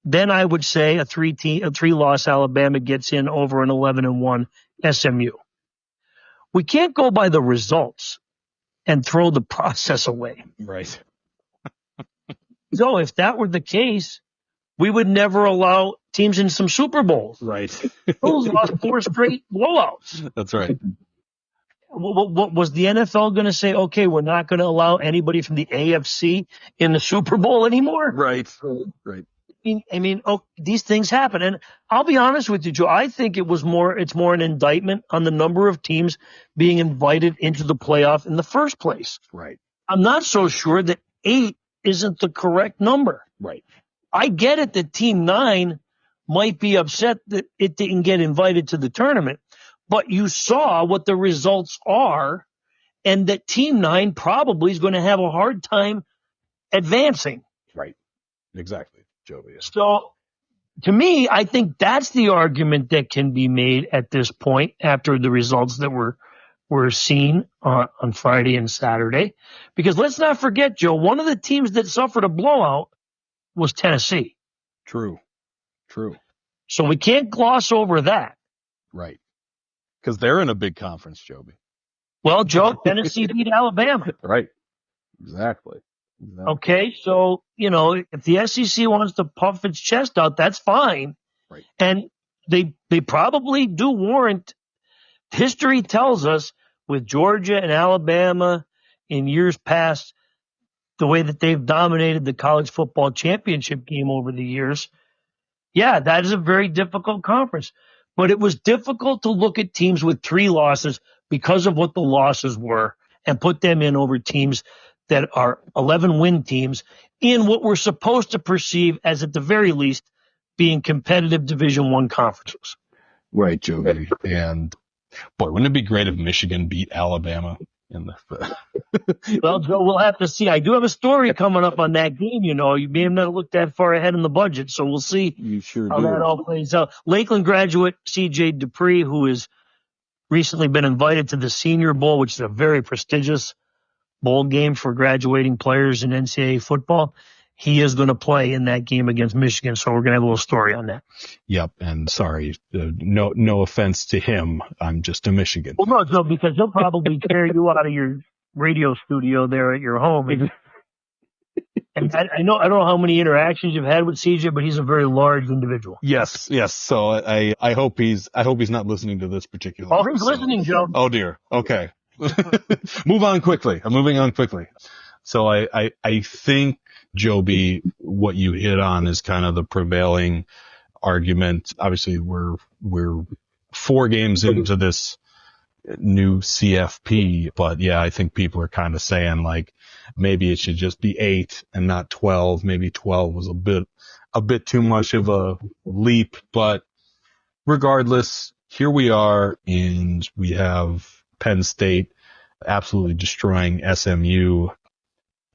then I would say a 3-loss Alabama gets in over an 11-1 SMU. We can't go by the results and throw the process away.
Right.
So if that were the case, we would never allow teams in some Super Bowls.
Right.
Those lost 4 straight blowouts.
That's right.
What was the NFL going to say? Okay, we're not going to allow anybody from the AFC in the Super Bowl anymore.
Right. Right.
I mean, these things happen, and I'll be honest with you, Joe. I think it's more an indictment on the number of teams being invited into the playoff in the first place.
Right.
I'm not so sure that 8 isn't the correct number.
Right.
I get it that Team 9 might be upset that it didn't get invited to the tournament, but you saw what the results are, and that Team 9 probably is going to have a hard time advancing.
Right. Exactly, Joby.
So, to me, I think that's the argument that can be made at this point after the results that were seen on Friday and Saturday. Because let's not forget, Joe, one of the teams that suffered a blowout was Tennessee.
True.
So we can't gloss over that.
Right. Because they're in a big conference, Joby.
Well, Joe, Tennessee beat Alabama.
Right. Exactly.
Okay, so, if the SEC wants to puff its chest out, that's fine.
Right.
And they probably do warrant. History tells us with Georgia and Alabama in years past, the way that they've dominated the college football championship game over the years, yeah, that is a very difficult conference. But it was difficult to look at teams with 3 losses because of what the losses were and put them in over teams that are 11-win teams in what we're supposed to perceive as, at the very least, being competitive Division I conferences.
Right, Joby. And, boy, wouldn't it be great if Michigan beat Alabama in the
Well, Joe, we'll have to see. I do have a story coming up on that game, You may have not looked that far ahead in the budget, so we'll see
You sure
how
do.
that all plays out. Lakeland graduate C.J. Dupree, who has recently been invited to the Senior Bowl, which is a very prestigious bowl game for graduating players in NCAA football. He is going to play in that game against Michigan, so we're going to have a little story on that.
Yep, and sorry, no offense to him. I'm just a Michigan.
Well, no, because he'll probably carry you out of your radio studio there at your home. And I don't know how many interactions you've had with CJ, but he's a very large individual.
Yes. So I hope he's not listening to this particular.
Oh, he's listening, Joe.
Oh dear. Okay. I'm moving on quickly. So I think, Joby, what you hit on is kind of the prevailing argument. Obviously, we're 4 games into this new CFP, but yeah, I think people are kind of saying like maybe it should just be 8 and not 12. Maybe 12 was a bit too much of a leap, but regardless, here we are, and we have Penn State absolutely destroying SMU.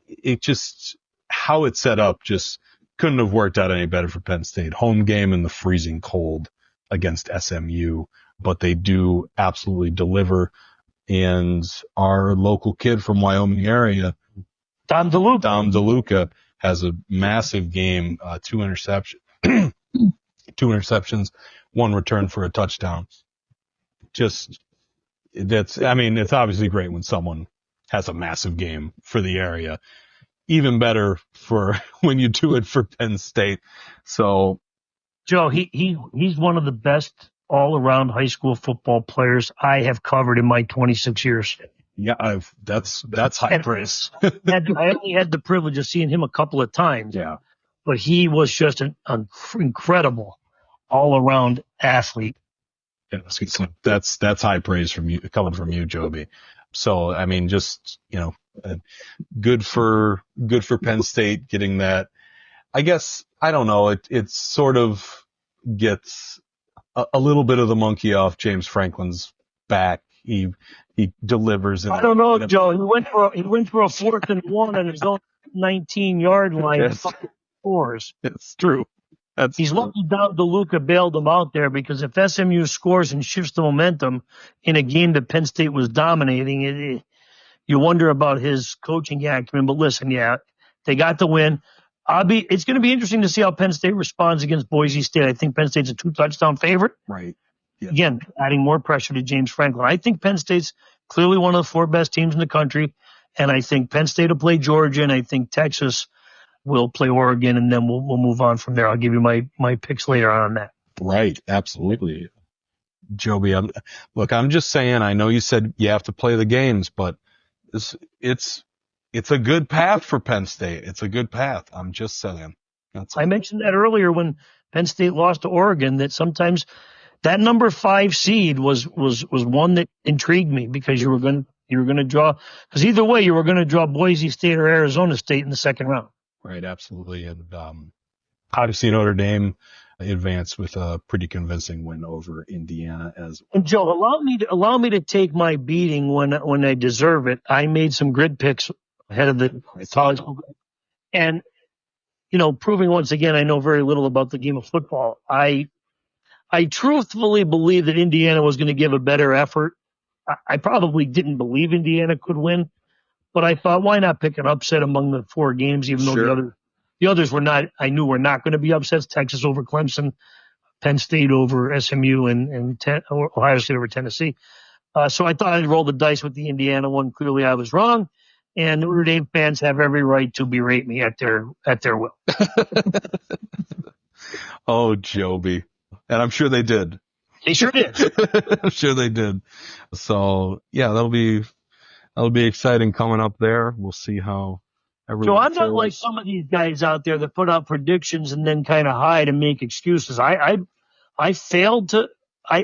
It just, how it's set up just couldn't have worked out any better for Penn State. Home game in the freezing cold against SMU, but they do absolutely deliver. And our local kid from Wyoming area,
Dom
DeLuca, has a massive game, 2 interceptions, 1 return for a touchdown. It's obviously great when someone has a massive game for the area. Even better for when you do it for Penn State. So,
Joe, he's one of the best all-around high school football players I have covered in my 26 years.
Yeah, that's high praise.
I only had the privilege of seeing him a couple of times.
Yeah,
but he was just an incredible all-around athlete.
Yeah, that's high praise from you, coming from you, Joby. So, I mean, just, good for Penn State getting that. I guess, I don't know, it sort of gets a little bit of the monkey off James Franklin's back. He delivers.
I don't know, Joe. He went for a 4th and 1 on his own 19-yard line.
Yes.
Scores.
It's true.
He's lucky Dom DeLuca bailed him out there, because if SMU scores and shifts the momentum in a game that Penn State was dominating, you wonder about his coaching acumen. But listen, they got the win. It's going to be interesting to see how Penn State responds against Boise State. I think Penn State's a 2-touchdown favorite.
Right. Yeah.
Again, adding more pressure to James Franklin. I think Penn State's clearly one of the 4 best teams in the country, and I think Penn State will play Georgia, and I think Texas will play Oregon, and then we'll move on from there. I'll give you my picks later on that.
Right. Absolutely. Joby, I'm just saying, I know you said you have to play the games, but it's a good path for Penn State. It's a good path. I'm just saying.
I mentioned that earlier when Penn State lost to Oregon, that sometimes that number 5 seed was one that intrigued me, because you were going to draw, because either way you were going to draw Boise State or Arizona State in the second round.
Right, absolutely. And obviously Notre Dame advanced with a pretty convincing win over Indiana as well.
And Joe, allow me to take my beating when I deserve it. I made some grid picks ahead of the college, and proving once again I know very little about the game of football. I truthfully believe that Indiana was going to give a better effort. I probably didn't believe Indiana could win, but I thought, why not pick an upset among the 4 games, even though the others were not, I knew were not going to be upsets. Texas over Clemson, Penn State over SMU, and Ohio State over Tennessee. So I thought I'd roll the dice with the Indiana one. Clearly I was wrong, and Notre Dame fans have every right to berate me at their will.
Oh, Joby. And I'm sure they did.
They sure did.
I'm sure they did. So, yeah, that'll be exciting coming up there. We'll see how everyone.
So I'm not like some of these guys out there that put out predictions and then kind of hide and make excuses. I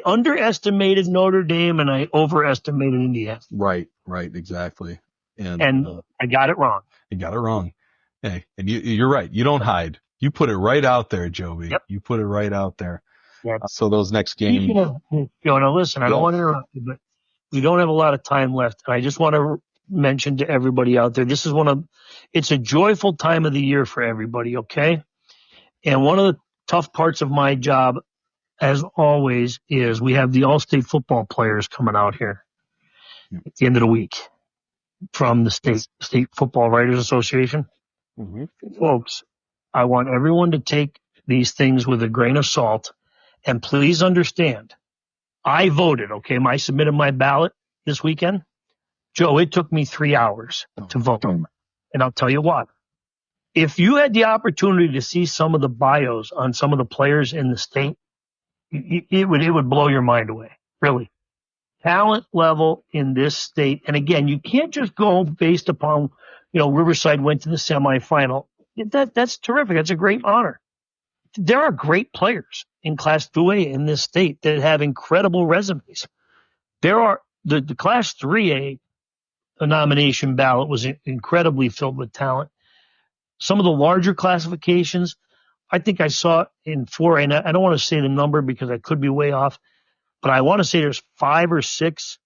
underestimated Notre Dame and I overestimated Indiana.
Right, exactly.
And I got it wrong.
You got it wrong. Hey, and you're right. You don't hide. You put it right out there, Joby.
Yep.
You put it right out there.
Yep.
So those next games.
Now listen, I don't want to interrupt you, but we don't have a lot of time left. And I just want to mention to everybody out there, it's a joyful time of the year for everybody, okay? And one of the tough parts of my job, as always, is we have the all-state football players coming out here at the end of the week from the State Football Writers Association.
Mm-hmm.
Folks, I want everyone to take these things with a grain of salt, and please understand, I voted, okay? I submitted my ballot this weekend. Joe, it took me 3 hours to vote. And I'll tell you what. If you had the opportunity to see some of the bios on some of the players in the state, it would blow your mind away, really. Talent level in this state. And again, you can't just go based upon, Riverside went to the semifinal. That's terrific. That's a great honor. There are great players in Class 2A in this state that have incredible resumes. There are the Class 3A nomination ballot was incredibly filled with talent. Some of the larger classifications, I think I saw in 4A, and I don't want to say the number because I could be way off, but I want to say there's 5 or 6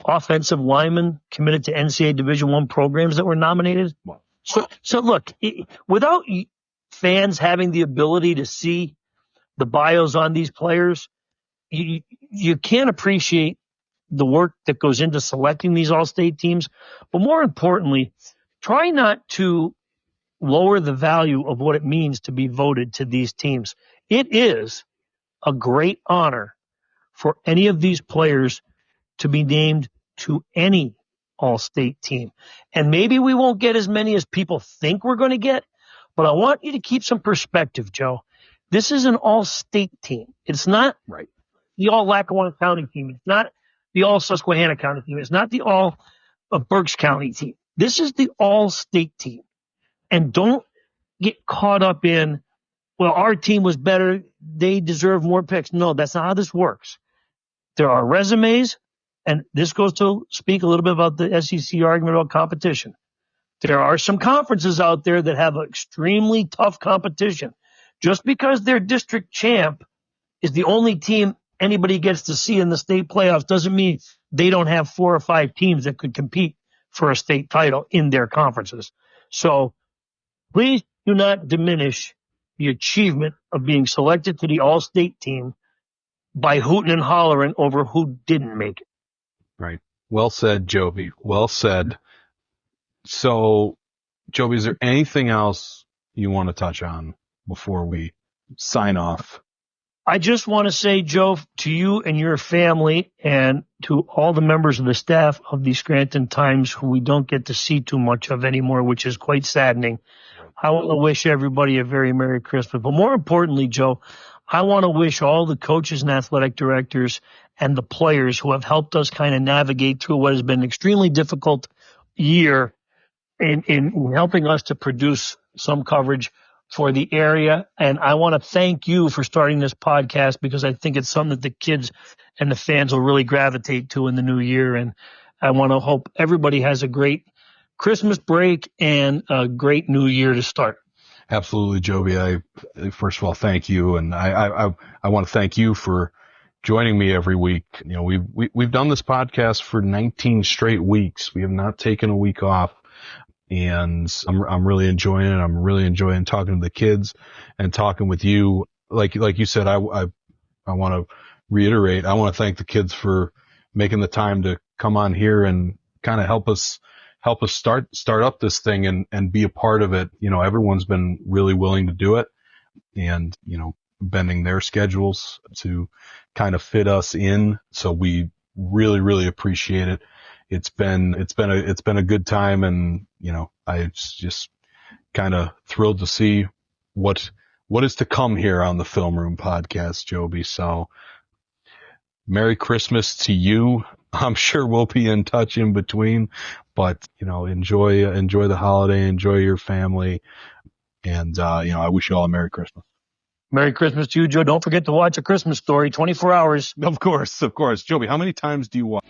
offensive linemen committed to NCAA Division I programs that were nominated.
Wow.
So look, without fans having the ability to see the bios on these players, you can't appreciate the work that goes into selecting these all-state teams. But more importantly, try not to lower the value of what it means to be voted to these teams. It is a great honor for any of these players to be named to any all-state team. And maybe we won't get as many as people think we're going to get, but I want you to keep some perspective, Joe. This is an all-state team. It's not the all-Lackawanna County team. It's not the all-Susquehanna County team. It's not the all-Berks County team. This is the all-state team. And don't get caught up in, well, our team was better, they deserve more picks. No, that's not how this works. There are resumes, and this goes to speak a little bit about the SEC argument about competition. There are some conferences out there that have extremely tough competition. Just because their district champ is the only team anybody gets to see in the state playoffs doesn't mean they don't have 4 or 5 teams that could compete for a state title in their conferences. So please do not diminish the achievement of being selected to the all-state team by hooting and hollering over who didn't make it.
Right. Well said, Joby. Well said. So, Joby, is there anything else you want to touch on before we sign off?
I just want to say, Joe, to you and your family and to all the members of the staff of the Scranton Times who we don't get to see too much of anymore, which is quite saddening, I want to wish everybody a very Merry Christmas. But more importantly, Joe, I want to wish all the coaches and athletic directors and the players who have helped us kind of navigate through what has been an extremely difficult year in helping us to produce some coverage for the area. And I want to thank you for starting this podcast because I think it's something that the kids and the fans will really gravitate to in the new year. And I want to hope everybody has a great Christmas break and a great new year to start.
Absolutely, Joby. First of all, thank you. And I want to thank you for joining me every week. You know, we've done this podcast for 19 straight weeks. We have not taken a week off. And I'm really enjoying it. I'm really enjoying talking to the kids and talking with you. Like you said, I want to reiterate, I want to thank the kids for making the time to come on here and kind of help us start up this thing and be a part of it. You know, everyone's been really willing to do it and, you know, bending their schedules to kind of fit us in. So we really, really appreciate it. It's been a good time, and you know, I just kind of thrilled to see what is to come here on the Film Room podcast, Joby. So Merry Christmas to you. I'm sure we'll be in touch in between, but you know, enjoy the holiday, enjoy your family, and you know, I wish you all a Merry Christmas.
Merry Christmas to you, Joe. Don't forget to watch A Christmas Story, 24 hours.
Of course. Joby, how many times do you watch?